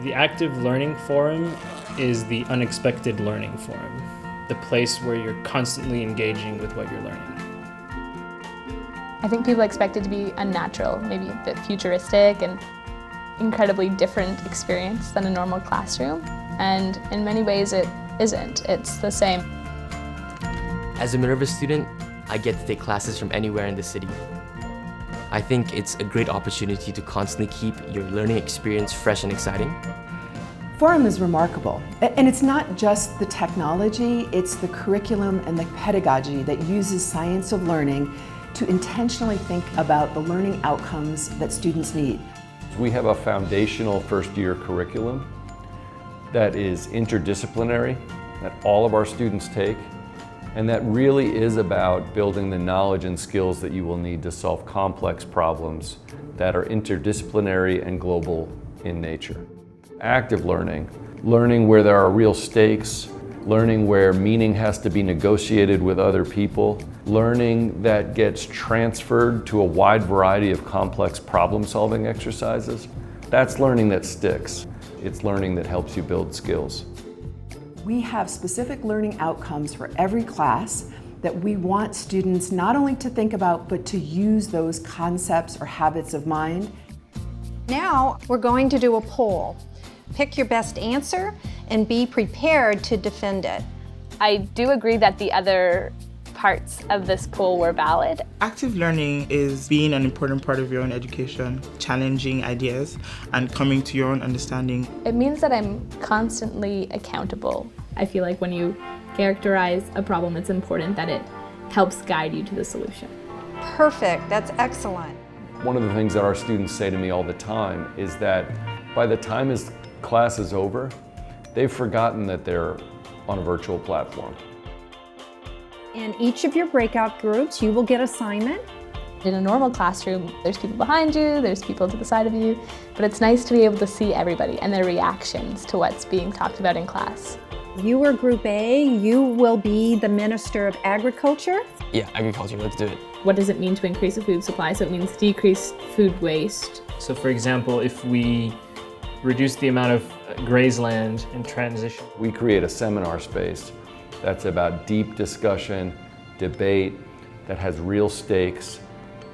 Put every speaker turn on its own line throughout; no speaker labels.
The Active Learning Forum is the unexpected learning forum, the place where you're constantly engaging with what you're learning.
I think people expect it to be unnatural, maybe a bit futuristic and incredibly different experience than a normal classroom. And in many ways it isn't. It's the same.
As a Minerva student, I get to take classes from anywhere in the city. I think it's a great opportunity to constantly keep your learning experience fresh and exciting.
Forum is remarkable, and it's not just the technology, it's the curriculum and the pedagogy that uses science of learning to intentionally think about the learning outcomes that students need.
We have a foundational first-year curriculum that is interdisciplinary, that all of our students take, and that really is about building the knowledge and skills that you will need to solve complex problems that are interdisciplinary and global in nature. Active learning, learning where there are real stakes, learning where meaning has to be negotiated with other people, learning that gets transferred to a wide variety of complex problem-solving exercises. That's learning that sticks. It's learning that helps you build skills.
We have specific learning outcomes for every class that we want students not only to think about, but to use those concepts or habits of mind.
Now we're going to do a poll. Pick your best answer and be prepared to defend it.
I do agree that the other parts of this poll were valid.
Active learning is being an important part of your own education, challenging ideas, and coming to your own understanding.
It means that I'm constantly accountable.
I feel like when you characterize a problem, it's important that it helps guide you to the solution.
Perfect, that's excellent.
One of the things that our students say to me all the time is that by the time his class is over, they've forgotten that they're on a virtual platform.
In each of your breakout groups, you will get assignment.
In a normal classroom, there's people behind you, there's people to the side of you, but it's nice to be able to see everybody and their reactions to what's being talked about in class.
You are Group A, you will be the Minister of Agriculture.
Yeah, agriculture, let's do it.
What does it mean to increase the food supply? So it means decrease food waste.
So for example, if we reduce the amount of grazed land in transition.
We create a seminar space that's about deep discussion, debate, that has real stakes,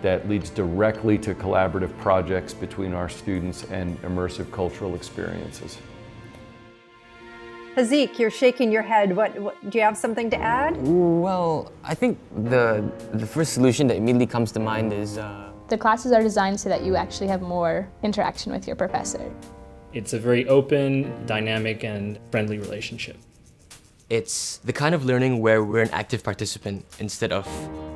that leads directly to collaborative projects between our students and immersive cultural experiences.
Hazik, you're shaking your head. What do you have something to add?
Well, I think the first solution that immediately comes to mind is
The classes are designed so that you actually have more interaction with your professor.
It's a very open, dynamic, and friendly relationship.
it's the kind of learning where we're an active participant instead of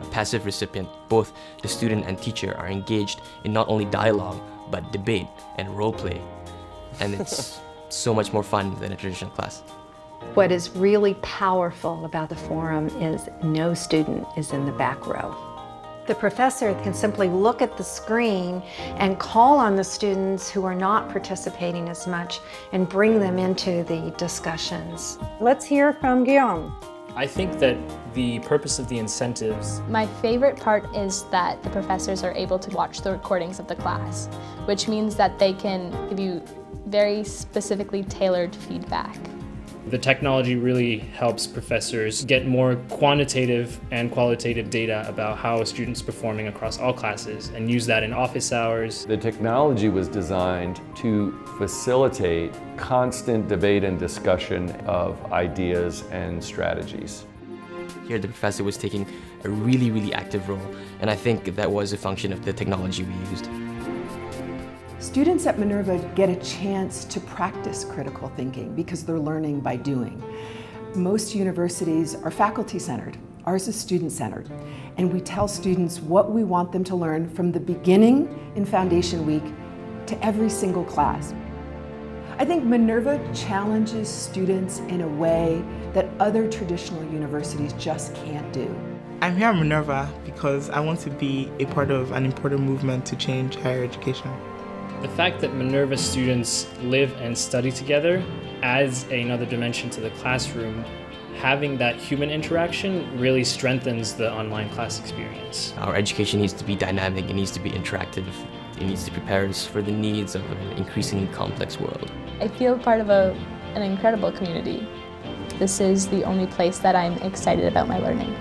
a passive recipient. Both the student and teacher are engaged in not only dialogue, but debate and role play. And it's so much more fun than a traditional class.
What is really powerful about the forum is no student is in the back row. The professor can simply look at the screen and call on the students who are not participating as much and bring them into the discussions. Let's hear from Guillaume.
I think that the purpose of the incentives...
My favorite part is that the professors are able to watch the recordings of the class, which means that they can give you very specifically tailored feedback.
The technology really helps professors get more quantitative and qualitative data about how a student's performing across all classes and use that in office hours.
The technology was designed to facilitate constant debate and discussion of ideas and strategies.
Here the professor was taking a really active role, and I think that was a function of the technology we used.
Students at Minerva get a chance to practice critical thinking because they're learning by doing. Most universities are faculty-centered. Ours is student-centered. And we tell students what we want them to learn from the beginning in Foundation Week to every single class. I think Minerva challenges students in a way that other traditional universities just can't do.
I'm here at Minerva because I want to be a part of an important movement to change higher education.
The fact that Minerva students live and study together adds another dimension to the classroom. Having that human interaction really strengthens the online class experience.
Our education needs to be dynamic, it needs to be interactive. It needs to prepare us for the needs of an increasingly complex world.
I feel part of an incredible community. This is the only place that I'm excited about my learning.